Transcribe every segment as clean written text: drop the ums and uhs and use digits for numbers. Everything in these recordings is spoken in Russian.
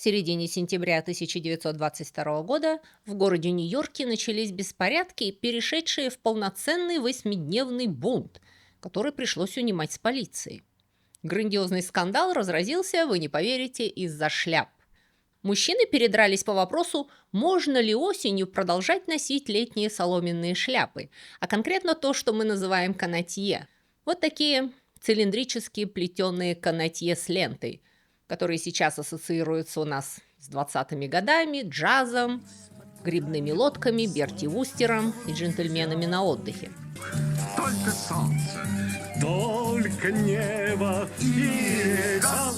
середине сентября 1922 года в городе Нью-Йорке начались беспорядки, перешедшие в полноценный восьмидневный бунт, который пришлось унимать с полицией. Грандиозный скандал разразился, вы не поверите, из-за шляп. Мужчины передрались по вопросу, можно ли осенью продолжать носить летние соломенные шляпы, а конкретно то, что мы называем канатье. Вот такие цилиндрические плетеные канатье с лентой, которые сейчас ассоциируются у нас с 20-ми годами, джазом, грибными лодками, Берти Вустером и джентльменами на отдыхе. Только солнце, только небо и река.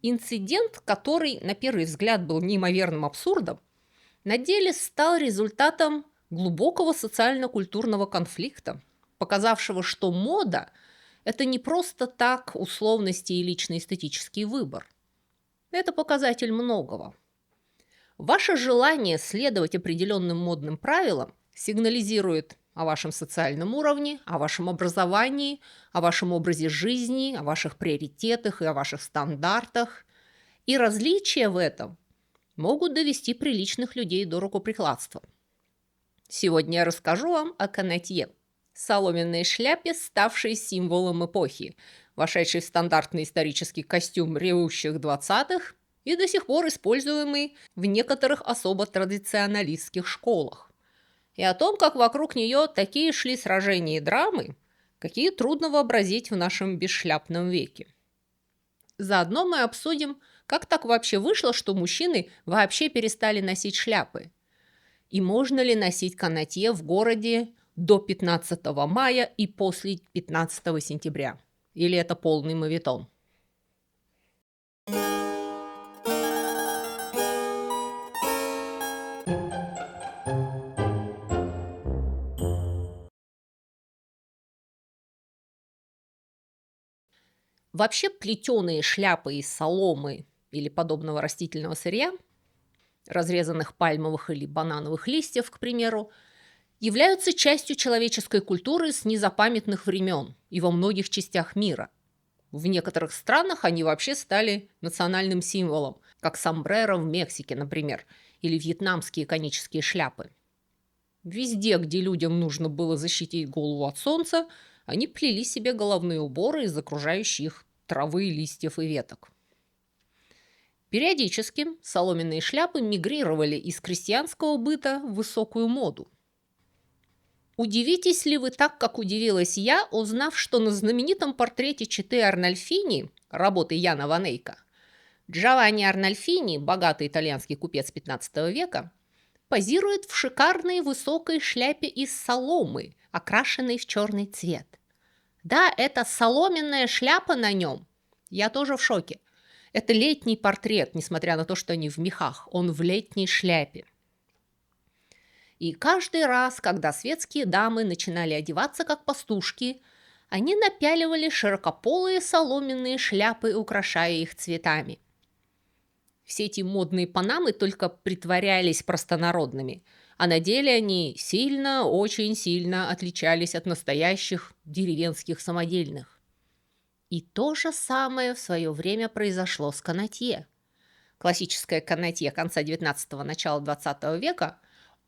Инцидент, который на первый взгляд был неимоверным абсурдом, на деле стал результатом глубокого социально-культурного конфликта, показавшего, что мода – это не просто так условности и личный эстетический выбор. Это показатель многого. Ваше желание следовать определенным модным правилам сигнализирует о вашем социальном уровне, о вашем образовании, о вашем образе жизни, о ваших приоритетах и о ваших стандартах. И различия в этом могут довести приличных людей до рукоприкладства. Сегодня я расскажу вам о канатье – соломенной шляпе, ставшей символом эпохи, вошедшей в стандартный исторический костюм ревущих 20-х и до сих пор используемый в некоторых особо традиционалистских школах. И о том, как вокруг нее такие шли сражения и драмы, какие трудно вообразить в нашем бесшляпном веке. Заодно мы обсудим, как так вообще вышло, что мужчины вообще перестали носить шляпы. И можно ли носить канатье в городе до 15 мая и после 15 сентября? Или это полный моветон? Вообще плетеные шляпы из соломы или подобного растительного сырья, разрезанных пальмовых или банановых листьев, к примеру, являются частью человеческой культуры с незапамятных времен и во многих частях мира. В некоторых странах они вообще стали национальным символом, как сомбреро в Мексике, например, или вьетнамские конические шляпы. Везде, где людям нужно было защитить голову от солнца, они плели себе головные уборы из окружающей их травы, листьев и веток. Периодически соломенные шляпы мигрировали из крестьянского быта в высокую моду. Удивитесь ли вы так, как удивилась я, узнав, что на знаменитом портрете четы Арнольфини, работы Яна ван Эйка, Джованни Арнольфини, богатый итальянский купец XV века, позирует в шикарной высокой шляпе из соломы, окрашенной в черный цвет. Да, это соломенная шляпа на нем. Я тоже в шоке. Это летний портрет, несмотря на то, что они в мехах. Он в летней шляпе. И каждый раз, когда светские дамы начинали одеваться как пастушки, они напяливали широкополые соломенные шляпы, украшая их цветами. Все эти модные панамы только притворялись простонародными, а на деле они сильно, очень сильно отличались от настоящих деревенских самодельных. И то же самое в свое время произошло с канатье. Классическое канатье конца 19-го, начала 20 века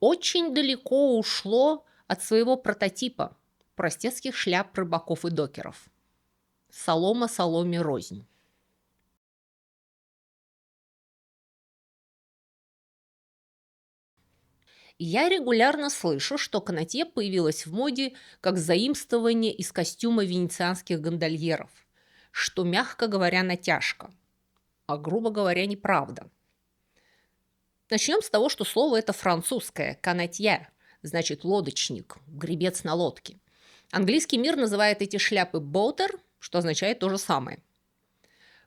очень далеко ушло от своего прототипа простецких шляп рыбаков и докеров. Солома соломе рознь. Я регулярно слышу, что канатье появилось в моде как заимствование из костюма венецианских гондольеров, что, мягко говоря, натяжка, а грубо говоря, неправда. Начнем с того, что слово это французское «канатье», значит лодочник, гребец на лодке. Английский мир называет эти шляпы «боутер», что означает то же самое.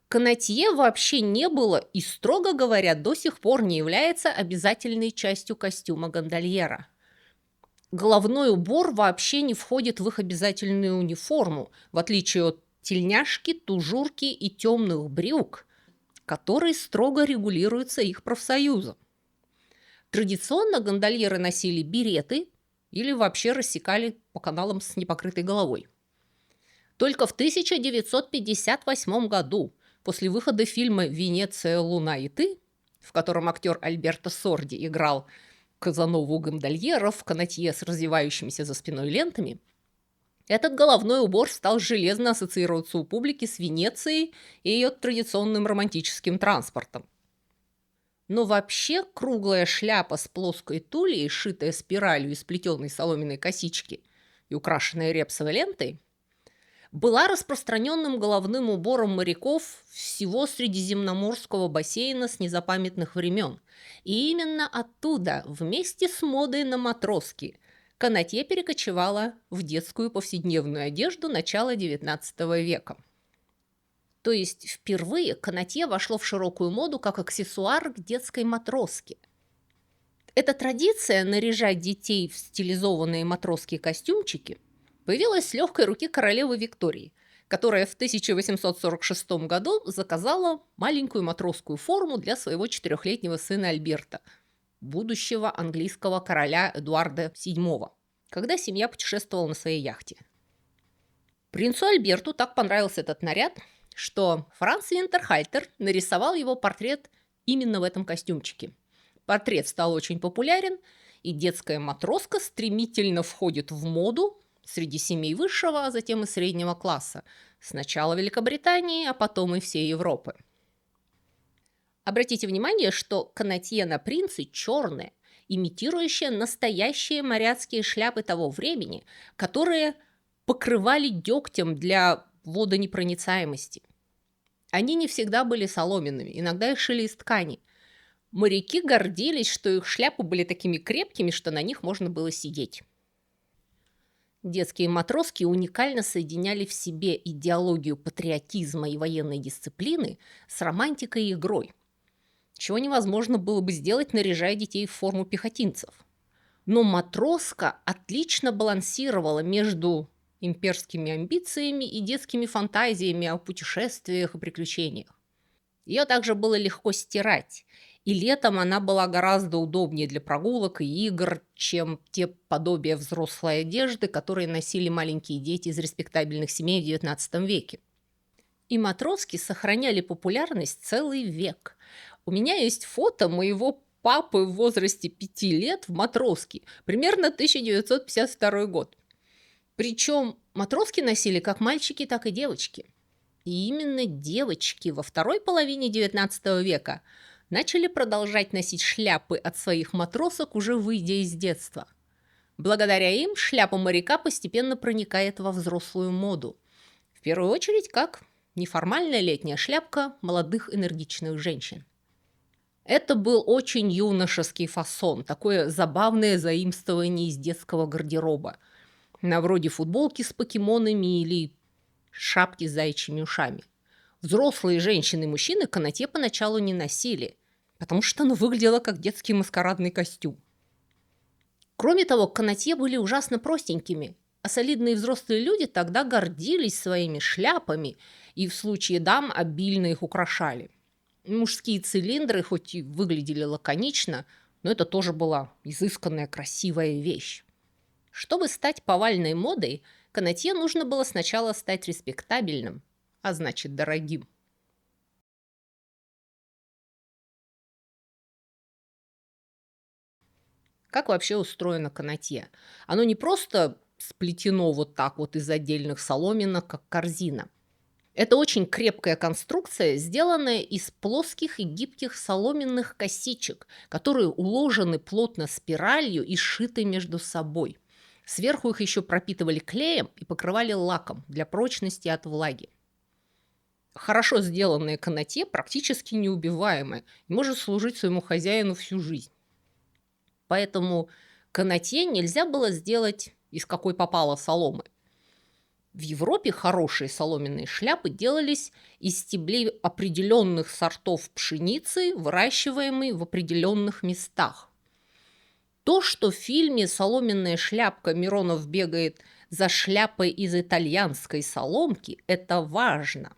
Канатье вообще не было и, строго говоря, до сих пор не является обязательной частью костюма гондольера. Головной убор вообще не входит в их обязательную униформу, в отличие от тельняшки, тужурки и темных брюк, которые строго регулируются их профсоюзом. Традиционно гондольеры носили береты или вообще рассекали по каналам с непокрытой головой. Только в 1958 году После выхода фильма «Венеция, луна и ты», в котором актер Альберто Сорди играл Казанову Гондольера в канатье с развивающимися за спиной лентами, этот головной убор стал железно ассоциироваться у публики с Венецией и ее традиционным романтическим транспортом. Но вообще круглая шляпа с плоской тулей, сшитая спиралью из плетеной соломенной косички и украшенная репсовой лентой, была распространенным головным убором моряков всего Средиземноморского бассейна с незапамятных времен. И именно оттуда, вместе с модой на матроски, канатье перекочевала в детскую повседневную одежду начала XIX века. То есть впервые канатье вошло в широкую моду как аксессуар к детской матроске. Эта традиция наряжать детей в стилизованные матросские костюмчики появилась с легкой руки королевы Виктории, которая в 1846 году заказала маленькую матросскую форму для своего 4-летнего сына Альберта, будущего английского короля Эдуарда VII, когда семья путешествовала на своей яхте. Принцу Альберту так понравился этот наряд, что Франц Винтерхальтер нарисовал его портрет именно в этом костюмчике. Портрет стал очень популярен, и детская матроска стремительно входит в моду среди семей высшего, а затем и среднего класса, сначала Великобритании, а потом и всей Европы. Обратите внимание, что канатье на принце черное, имитирующее настоящие моряцкие шляпы того времени, которые покрывали дегтем для водонепроницаемости. Они не всегда были соломенными, иногда их шили из ткани. Моряки гордились, что их шляпы были такими крепкими, что на них можно было сидеть. Детские матроски уникально соединяли в себе идеологию патриотизма и военной дисциплины с романтикой и игрой, чего невозможно было бы сделать, наряжая детей в форму пехотинцев. Но матроска отлично балансировала между имперскими амбициями и детскими фантазиями о путешествиях и приключениях. Ее также было легко стирать, и летом она была гораздо удобнее для прогулок и игр, чем те подобия взрослой одежды, которые носили маленькие дети из респектабельных семей в XIX веке. И матроски сохраняли популярность целый век. У меня есть фото моего папы в возрасте 5 лет в матроске, примерно 1952 год. Причем матроски носили как мальчики, так и девочки. И именно девочки во второй половине XIX века начали продолжать носить шляпы от своих матросок, уже выйдя из детства. Благодаря им шляпа моряка постепенно проникает во взрослую моду. В первую очередь, как неформальная летняя шляпка молодых энергичных женщин. Это был очень юношеский фасон, такое забавное заимствование из детского гардероба, на вроде футболки с покемонами или шапки с заячьими ушами. Взрослые женщины и мужчины канатье поначалу не носили, потому что оно выглядело как детский маскарадный костюм. Кроме того, канатье были ужасно простенькими, а солидные взрослые люди тогда гордились своими шляпами и в случае дам обильно их украшали. Мужские цилиндры хоть и выглядели лаконично, но это тоже была изысканная красивая вещь. Чтобы стать повальной модой, канатье нужно было сначала стать респектабельным, а значит дорогим. Как вообще устроено канатье? Оно не просто сплетено вот так вот из отдельных соломинок, как корзина. Это очень крепкая конструкция, сделанная из плоских и гибких соломенных косичек, которые уложены плотно спиралью и сшиты между собой. Сверху их еще пропитывали клеем и покрывали лаком для прочности от влаги. Хорошо сделанное канатье практически неубиваемое и может служить своему хозяину всю жизнь. Поэтому канатье нельзя было сделать из какой попало соломы. В Европе хорошие соломенные шляпы делались из стеблей определенных сортов пшеницы, выращиваемой в определенных местах. То, что в фильме «Соломенная шляпка» Миронов бегает за шляпой из итальянской соломки, это важно.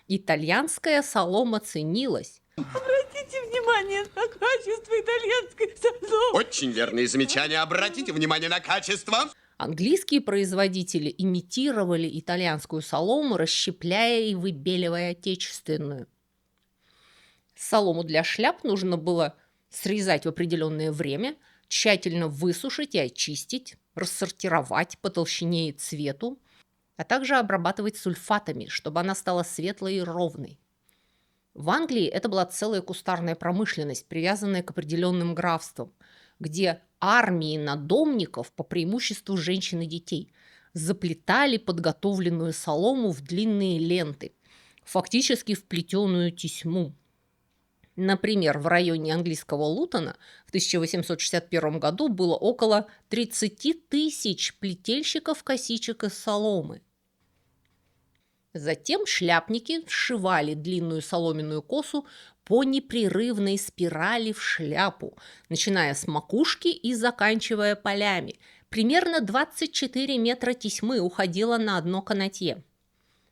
Итальянская солома ценилась. Обратите внимание на качество итальянской соломы. Очень верные замечания. Обратите внимание на качество. Английские производители имитировали итальянскую солому, расщепляя и выбеливая отечественную. Солому для шляп нужно было срезать в определенное время, тщательно высушить и очистить, рассортировать по толщине и цвету, а также обрабатывать сульфатами, чтобы она стала светлой и ровной. В Англии это была целая кустарная промышленность, привязанная к определенным графствам, где армии надомников, по преимуществу женщин и детей, заплетали подготовленную солому в длинные ленты, фактически в плетеную тесьму. Например, в районе английского Лутона в 1861 году было около 30 тысяч плетельщиков косичек из соломы. Затем шляпники сшивали длинную соломенную косу по непрерывной спирали в шляпу, начиная с макушки и заканчивая полями. Примерно 24 метра тесьмы уходило на одно канатье.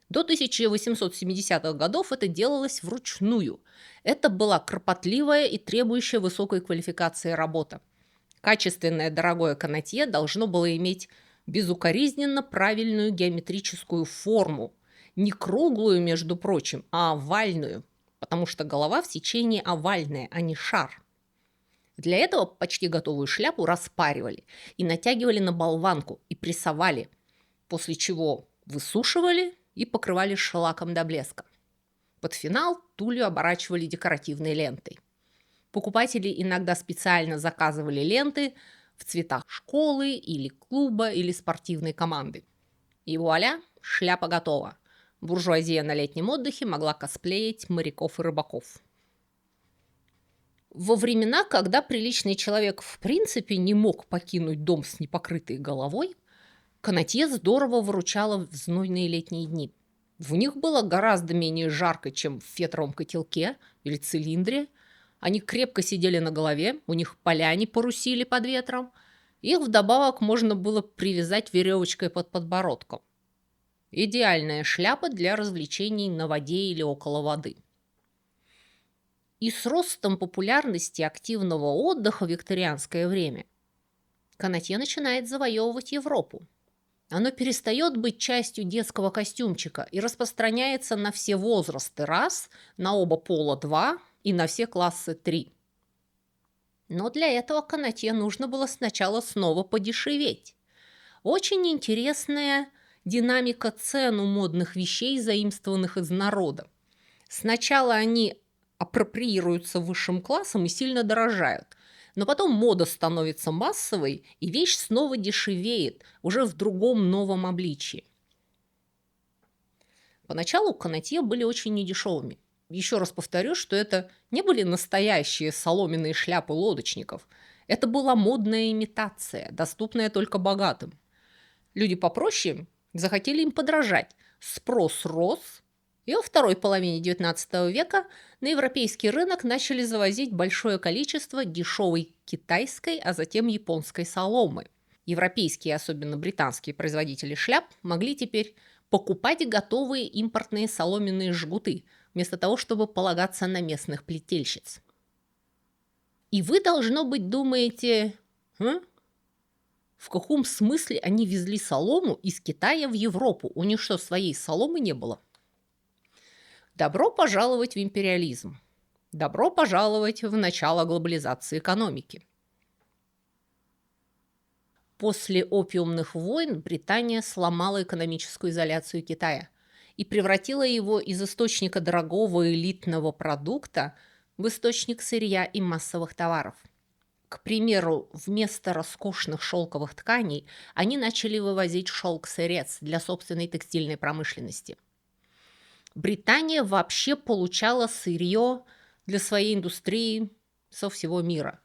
До 1870-х годов это делалось вручную. Это была кропотливая и требующая высокой квалификации работа. Качественное дорогое канатье должно было иметь безукоризненно правильную геометрическую форму, не круглую, между прочим, а овальную, потому что голова в сечении овальная, а не шар. Для этого почти готовую шляпу распаривали и натягивали на болванку и прессовали, после чего высушивали и покрывали шелаком до блеска. Под финал тулью оборачивали декоративной лентой. Покупатели иногда специально заказывали ленты в цветах школы или клуба или спортивной команды. И вуаля, шляпа готова. Буржуазия на летнем отдыхе могла косплеить моряков и рыбаков. Во времена, когда приличный человек в принципе не мог покинуть дом с непокрытой головой, канатье здорово выручало в знойные летние дни. В них было гораздо менее жарко, чем в фетровом котелке или цилиндре. Они крепко сидели на голове, у них поля не парусили под ветром. Их вдобавок можно было привязать веревочкой под подбородком. Идеальная шляпа для развлечений на воде или около воды. И с ростом популярности активного отдыха в викторианское время канатье начинает завоевывать Европу. Оно перестает быть частью детского костюмчика и распространяется на все возрасты раз, на оба пола два и на все классы 3. Но для этого канатье нужно было сначала снова подешеветь. Очень интересная динамика цен у модных вещей, заимствованных из народа. Сначала они апроприируются высшим классом и сильно дорожают. Но потом мода становится массовой, и вещь снова дешевеет, уже в другом новом обличии. Поначалу канатье были очень недешевыми. Еще раз повторю, что это не были настоящие соломенные шляпы лодочников. Это была модная имитация, доступная только богатым. Люди попроще захотели им подражать. Спрос рос, и во второй половине XIX века на европейский рынок начали завозить большое количество дешевой китайской, а затем японской соломы. Европейские, особенно британские производители шляп, могли теперь покупать готовые импортные соломенные жгуты, вместо того, чтобы полагаться на местных плетельщиц. И вы, должно быть, думаете, в каком смысле они везли солому из Китая в Европу? У них что, своей соломы не было? Добро пожаловать в империализм. Добро пожаловать в начало глобализации экономики. После опиумных войн Британия сломала экономическую изоляцию Китая и превратила его из источника дорогого элитного продукта в источник сырья и массовых товаров. К примеру, вместо роскошных шелковых тканей они начали вывозить шелк-сырец для собственной текстильной промышленности. Британия вообще получала сырье для своей индустрии со всего мира.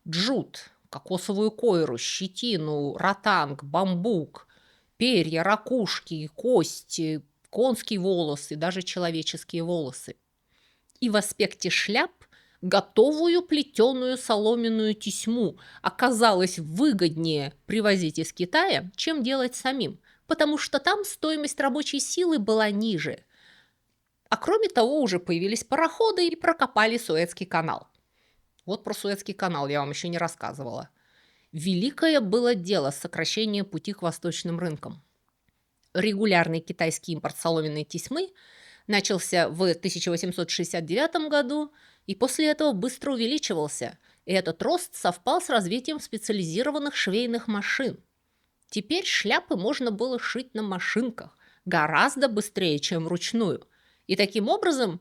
Джут, кокосовую койру, щетину, ротанг, бамбук, перья, ракушки, кости, конские волосы, даже человеческие волосы. И в аспекте шляп готовую плетеную соломенную тесьму оказалось выгоднее привозить из Китая, чем делать самим, потому что там стоимость рабочей силы была ниже. А кроме того, уже появились пароходы и прокопали Суэцкий канал. Вот про Суэцкий канал я вам еще не рассказывала. Великое было дело сокращение пути к восточным рынкам. Регулярный китайский импорт соломенной тесьмы начался в 1869 году и после этого быстро увеличивался, и этот рост совпал с развитием специализированных швейных машин. Теперь шляпы можно было шить на машинках гораздо быстрее, чем вручную. И таким образом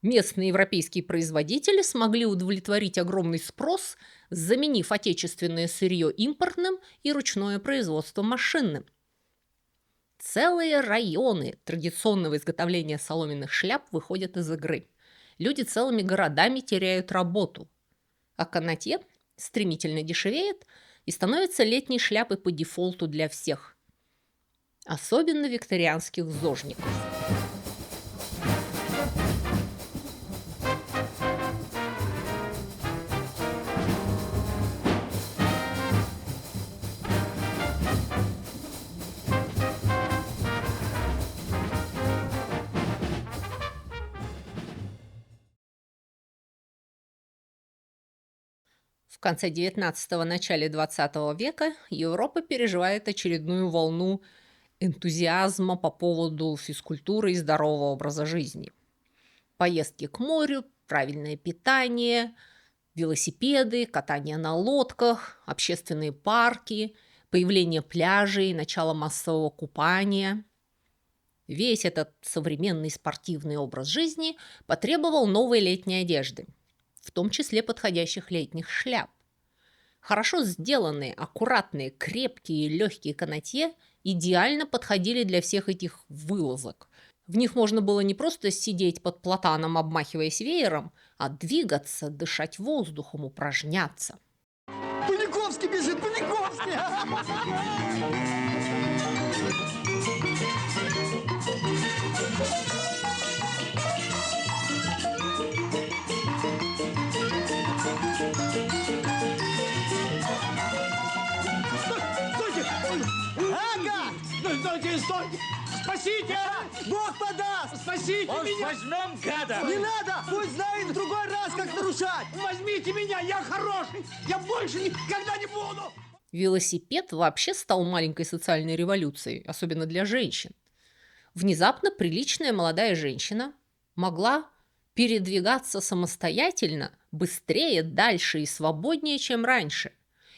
местные европейские производители смогли удовлетворить огромный спрос, заменив отечественное сырье импортным и ручное производство машинным. Целые районы традиционного изготовления соломенных шляп выходят из игры. Люди целыми городами теряют работу. А канатье стремительно дешевеет и становится летней шляпой по дефолту для всех. Особенно викторианских зожников. В конце XIX – начале XX века Европа переживает очередную волну энтузиазма по поводу физкультуры и здорового образа жизни. Поездки к морю, правильное питание, велосипеды, катание на лодках, общественные парки, появление пляжей, начало массового купания. Весь этот современный спортивный образ жизни потребовал новой летней одежды, в том числе подходящих летних шляп. Хорошо сделанные, аккуратные, крепкие и легкие канатье идеально подходили для всех этих вылазок. В них можно было не просто сидеть под платаном, обмахиваясь веером, а двигаться, дышать воздухом, упражняться. Паниковский бежит, Паниковский! Стойте! Спасите! Бог подаст! Спасите меня! Возьмем гада! Не надо! Пусть знает в другой раз, как нарушать! Возьмите меня! Я хороший! Я больше никогда не буду! Велосипед вообще стал маленькой социальной революцией, особенно для женщин. Внезапно приличная молодая женщина могла передвигаться самостоятельно, быстрее, дальше и свободнее, чем раньше.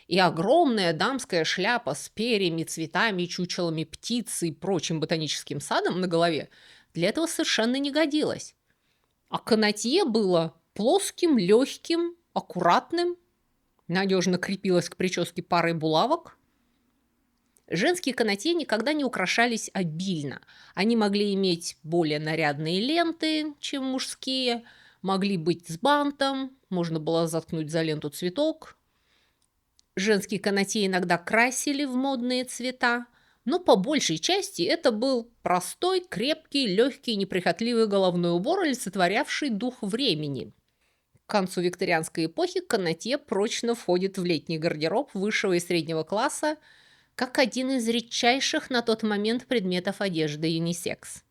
И огромная дамская шляпа с перьями, цветами, чучелами птиц и прочим ботаническим садом на голове для этого совершенно не годилась. А канатье было плоским, легким, аккуратным, надежно крепилось к прическе парой булавок. Женские канатье никогда не украшались обильно. Они могли иметь более нарядные ленты, чем мужские, могли быть с бантом, можно было заткнуть за ленту цветок. Женские канатье иногда красили в модные цвета, но по большей части это был простой, крепкий, легкий, неприхотливый головной убор, олицетворявший дух времени. К концу викторианской эпохи канатье прочно входит в летний гардероб высшего и среднего класса как один из редчайших на тот момент предметов одежды юнисекс.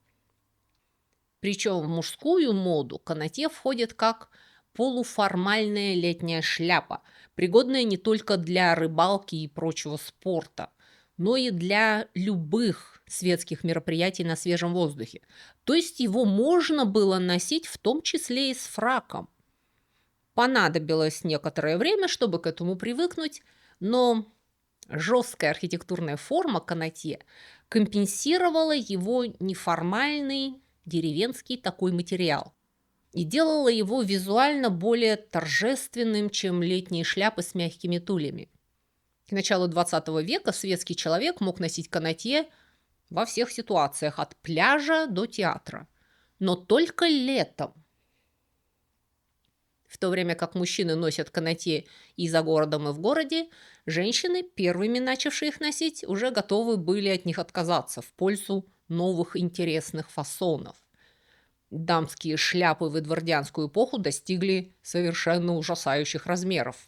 Причем в мужскую моду канатье входит как полуформальная летняя шляпа, пригодная не только для рыбалки и прочего спорта, но и для любых светских мероприятий на свежем воздухе. То есть его можно было носить в том числе и с фраком. Понадобилось некоторое время, чтобы к этому привыкнуть, но жесткая архитектурная форма канатье компенсировала его неформальный деревенский такой материал и делала его визуально более торжественным, чем летние шляпы с мягкими тулями. К началу 20 века светский человек мог носить канатье во всех ситуациях, от пляжа до театра, но только летом. В то время как мужчины носят канатье и за городом, и в городе, женщины, первыми начавшие их носить, уже готовы были от них отказаться в пользу новых интересных фасонов. Дамские шляпы в эдвардианскую эпоху достигли совершенно ужасающих размеров.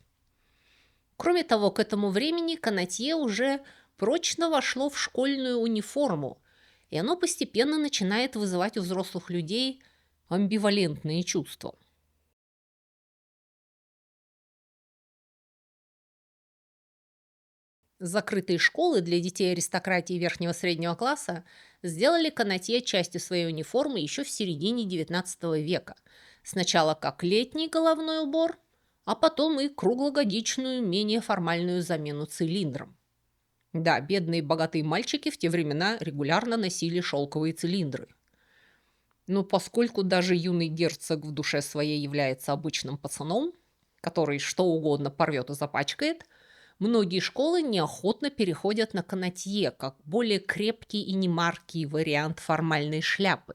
Кроме того, к этому времени канатье уже прочно вошло в школьную униформу, и оно постепенно начинает вызывать у взрослых людей амбивалентные чувства. Закрытые школы для детей аристократии верхнего среднего класса сделали канатье частью своей униформы еще в середине XIX века. Сначала как летний головной убор, а потом и круглогодичную, менее формальную замену цилиндром. Да, бедные богатые мальчики в те времена регулярно носили шелковые цилиндры. Но поскольку даже юный герцог в душе своей является обычным пацаном, который что угодно порвет и запачкает, многие школы неохотно переходят на канатье, как более крепкий и немаркий вариант формальной шляпы.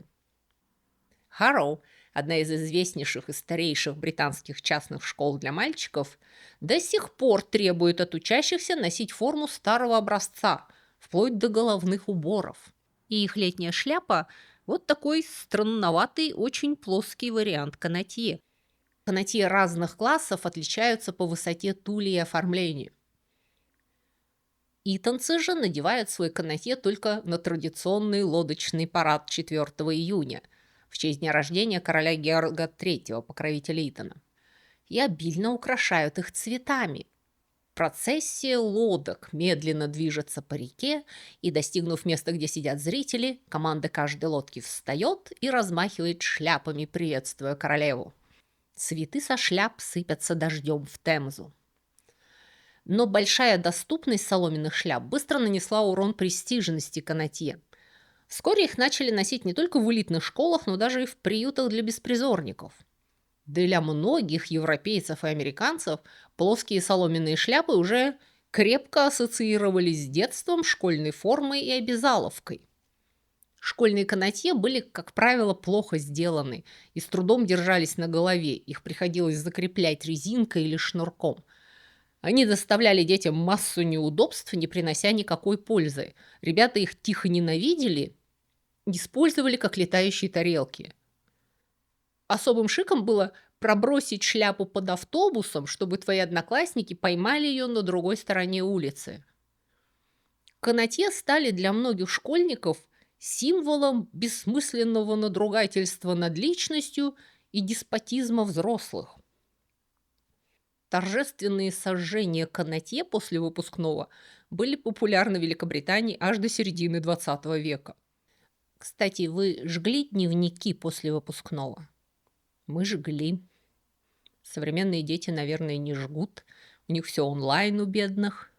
Харроу, одна из известнейших и старейших британских частных школ для мальчиков, до сих пор требует от учащихся носить форму старого образца, вплоть до головных уборов. И их летняя шляпа – вот такой странноватый, очень плоский вариант канатье. Канатье разных классов отличаются по высоте тули и оформлению. Итонцы же надевают свой канатье только на традиционный лодочный парад 4 июня в честь дня рождения короля Георга III, покровителя Итона, и обильно украшают их цветами. Процессия лодок медленно движется по реке, и, достигнув места, где сидят зрители, команда каждой лодки встает и размахивает шляпами, приветствуя королеву. Цветы со шляп сыпятся дождем в Темзу. Но большая доступность соломенных шляп быстро нанесла урон престижности канатье. Вскоре их начали носить не только в элитных школах, но даже и в приютах для беспризорников. Для многих европейцев и американцев плоские соломенные шляпы уже крепко ассоциировались с детством, школьной формой и обязаловкой. Школьные канатье были, как правило, плохо сделаны и с трудом держались на голове, их приходилось закреплять резинкой или шнурком. Они доставляли детям массу неудобств, не принося никакой пользы. Ребята их тихо ненавидели и использовали как летающие тарелки. Особым шиком было пробросить шляпу под автобусом, чтобы твои одноклассники поймали ее на другой стороне улицы. Канатье стали для многих школьников символом бессмысленного надругательства над личностью и деспотизма взрослых. Торжественные сожжения канатье после выпускного были популярны в Великобритании аж до середины 20 века. Кстати, вы жгли дневники после выпускного? Мы жгли. Современные дети, наверное, не жгут. У них все онлайн у бедных.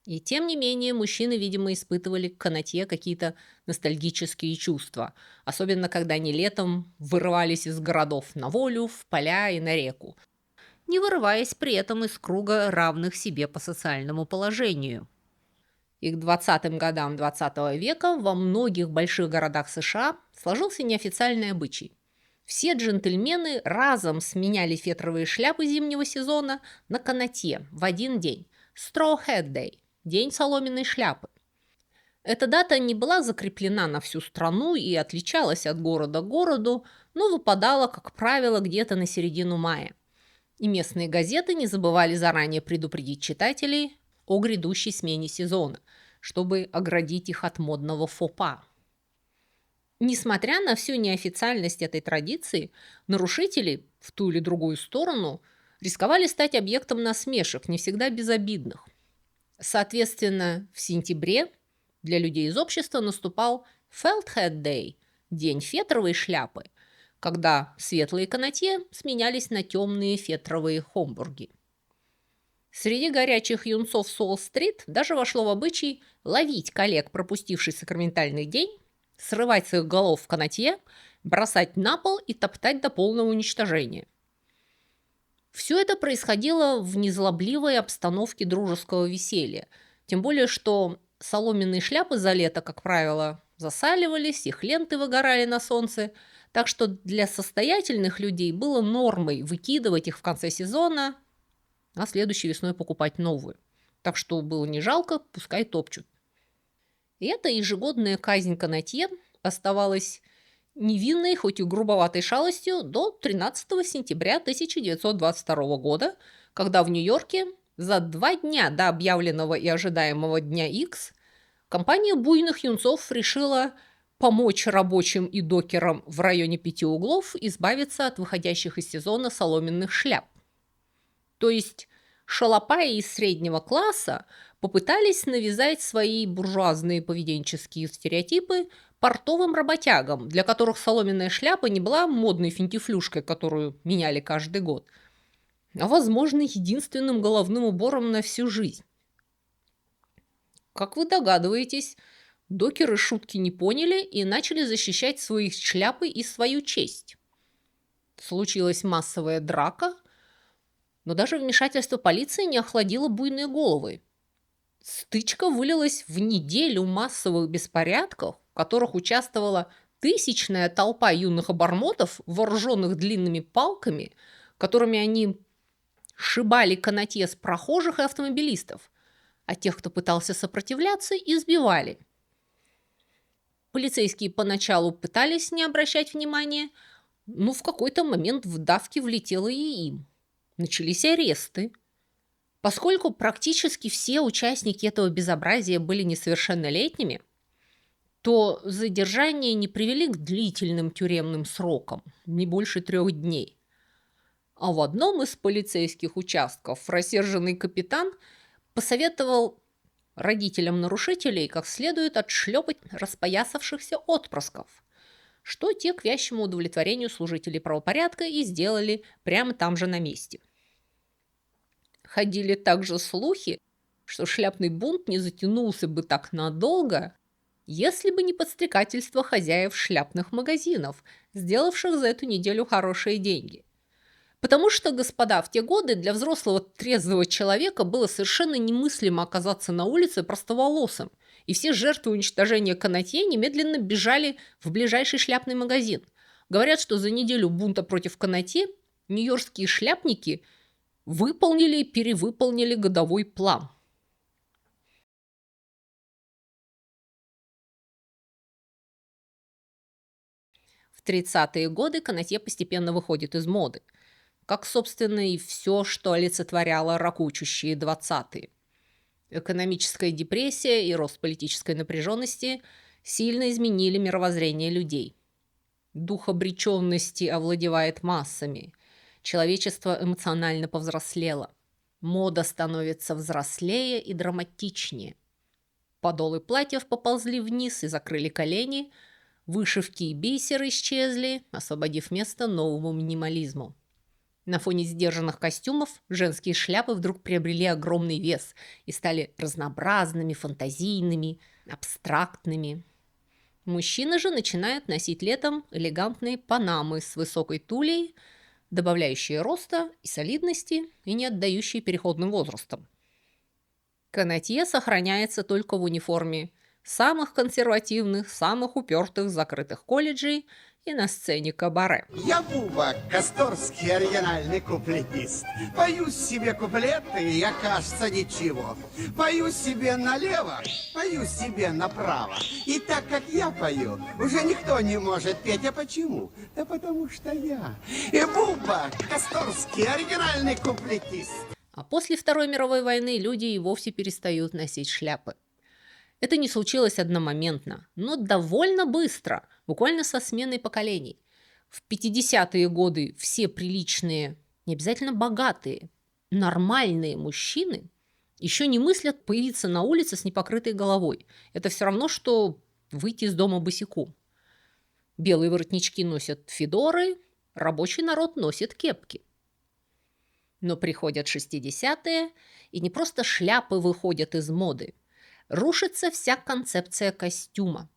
И тем не менее, мужчины, видимо, испытывали к канатье какие-то ностальгические чувства. Особенно, когда они летом вырывались из городов на волю, в поля и на реку, не вырываясь при этом из круга равных себе по социальному положению. И к 20-м годам 20 века во многих больших городах США сложился неофициальный обычай. Все джентльмены разом сменяли фетровые шляпы зимнего сезона на канатье в один день – Straw Hat Day – день соломенной шляпы. Эта дата не была закреплена на всю страну и отличалась от города к городу, но выпадала, как правило, где-то на середину мая. И местные газеты не забывали заранее предупредить читателей о грядущей смене сезона, чтобы оградить их от модного фопа. Несмотря на всю неофициальность этой традиции, нарушители в ту или другую сторону рисковали стать объектом насмешек, не всегда безобидных. Соответственно, в сентябре для людей из общества наступал Felt Hat Day – день фетровой шляпы, когда светлые канатье сменялись на темные фетровые хомбурги. Среди горячих юнцов с Уолл-стрит даже вошло в обычай ловить коллег, пропустивший сакраментальный день, срывать с их голов в канатье, бросать на пол и топтать до полного уничтожения. Все это происходило в незлобливой обстановке дружеского веселья, тем более что соломенные шляпы за лето, как правило, засаливались, их ленты выгорали на солнце, так что для состоятельных людей было нормой выкидывать их в конце сезона, а следующей весной покупать новую. Так что было не жалко, пускай топчут. И эта ежегодная казнь канатье оставалась невинной, хоть и грубоватой шалостью, до 13 сентября 1922 года, когда в Нью-Йорке за 2 дня до объявленного и ожидаемого дня X компания буйных юнцов решила помочь рабочим и докерам в районе 5 углов избавиться от выходящих из сезона соломенных шляп. То есть шалопаи из среднего класса попытались навязать свои буржуазные поведенческие стереотипы портовым работягам, для которых соломенная шляпа не была модной финтифлюшкой, которую меняли каждый год, а, возможно, единственным головным убором на всю жизнь. Как вы догадываетесь, докеры шутки не поняли и начали защищать свои шляпы и свою честь. Случилась массовая драка, но даже вмешательство полиции не охладило буйные головы. Стычка вылилась в неделю массовых беспорядков, в которых участвовала тысячная толпа юных обормотов, вооруженных длинными палками, которыми они сшибали канатье с прохожих и автомобилистов, а тех, кто пытался сопротивляться, избивали. Полицейские поначалу пытались не обращать внимания, но в какой-то момент в давки влетело и им. Начались аресты. Поскольку практически все участники этого безобразия были несовершеннолетними, то задержания не привели к длительным тюремным срокам, не больше 3 дней. А в одном из полицейских участков рассерженный капитан посоветовал родителям нарушителей как следует отшлепать распоясавшихся отпрысков, что те к вящему удовлетворению служителей правопорядка и сделали прямо там же на месте. Ходили также слухи, что шляпный бунт не затянулся бы так надолго, если бы не подстрекательство хозяев шляпных магазинов, сделавших за эту неделю хорошие деньги. Потому что, господа, в те годы для взрослого трезвого человека было совершенно немыслимо оказаться на улице простоволосым, и все жертвы уничтожения канатье немедленно бежали в ближайший шляпный магазин. Говорят, что за неделю бунта против канатье нью-йоркские шляпники выполнили и перевыполнили годовой план. В 30-е годы канатье постепенно выходит из моды, как, собственно, и все, что олицетворяло ракучущие 20-е. Экономическая депрессия и рост политической напряженности сильно изменили мировоззрение людей. Дух обреченности овладевает массами. Человечество эмоционально повзрослело. Мода становится взрослее и драматичнее. Подолы платьев поползли вниз и закрыли колени, вышивки и бисер исчезли, освободив место новому минимализму. На фоне сдержанных костюмов женские шляпы вдруг приобрели огромный вес и стали разнообразными, фантазийными, абстрактными. Мужчины же начинают носить летом элегантные панамы с высокой тулей, добавляющие роста и солидности и не отдающие переходным возрастом. Канатье сохраняется только в униформе самых консервативных, самых упертых закрытых колледжей и на сцене кабаре. Я Буба, касторский оригинальный куплетист. Пою себе куплеты, я, кажется, ничего. Пою себе налево, пою себе направо. И так как я пою, уже никто не может петь. А почему? Да потому что я. И Буба, касторский оригинальный куплетист. А после Второй мировой войны люди и вовсе перестают носить шляпы. Это не случилось одномоментно, но довольно быстро, буквально со сменой поколений. В 50-е годы все приличные, не обязательно богатые, нормальные мужчины еще не мыслят появиться на улице с непокрытой головой. Это все равно, что выйти из дома босиком. Белые воротнички носят федоры, рабочий народ носит кепки. Но приходят 60-е, и не просто шляпы выходят из моды. Рушится вся концепция костюма.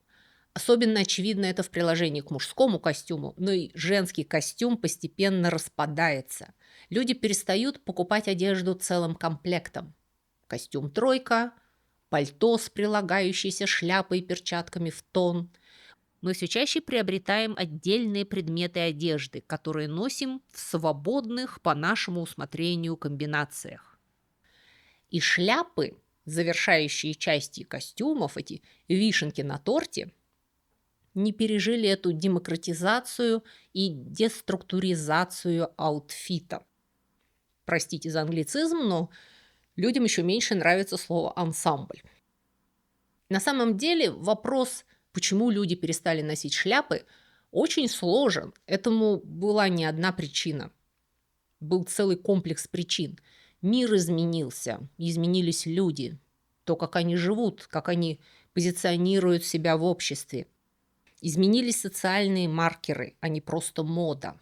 Особенно очевидно это в приложении к мужскому костюму, но и женский костюм постепенно распадается. Люди перестают покупать одежду целым комплектом. Костюм тройка, пальто с прилагающейся шляпой и перчатками в тон. Мы все чаще приобретаем отдельные предметы одежды, которые носим в свободных по нашему усмотрению комбинациях. И шляпы, завершающие части костюмов, эти вишенки на торте, не пережили эту демократизацию и деструктуризацию аутфита. Простите за англицизм, но людям еще меньше нравится слово «ансамбль». На самом деле вопрос, почему люди перестали носить шляпы, очень сложен. Этому была не одна причина. Был целый комплекс причин. Мир изменился, изменились люди. то, как они живут, как они позиционируют себя в обществе. Изменились социальные маркеры, а не просто мода.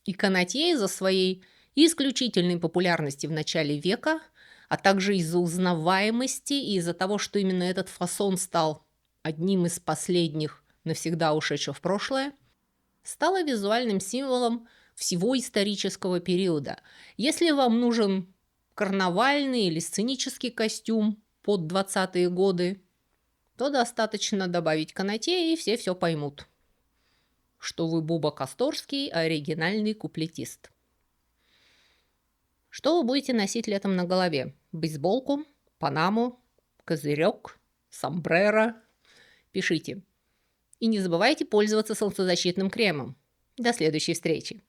И канатье из-за своей исключительной популярности в начале века, а также из-за узнаваемости и из-за того, что именно этот фасон стал одним из последних навсегда ушедших в прошлое, стало визуальным символом всего исторического периода. Если вам нужен карнавальный или сценический костюм под 20-е годы, то достаточно добавить канатье, и все поймут, что вы Буба Косторский, оригинальный куплетист. Что вы будете носить летом на голове? Бейсболку, панаму, козырек, сомбреро? Пишите. И не забывайте пользоваться солнцезащитным кремом. До следующей встречи!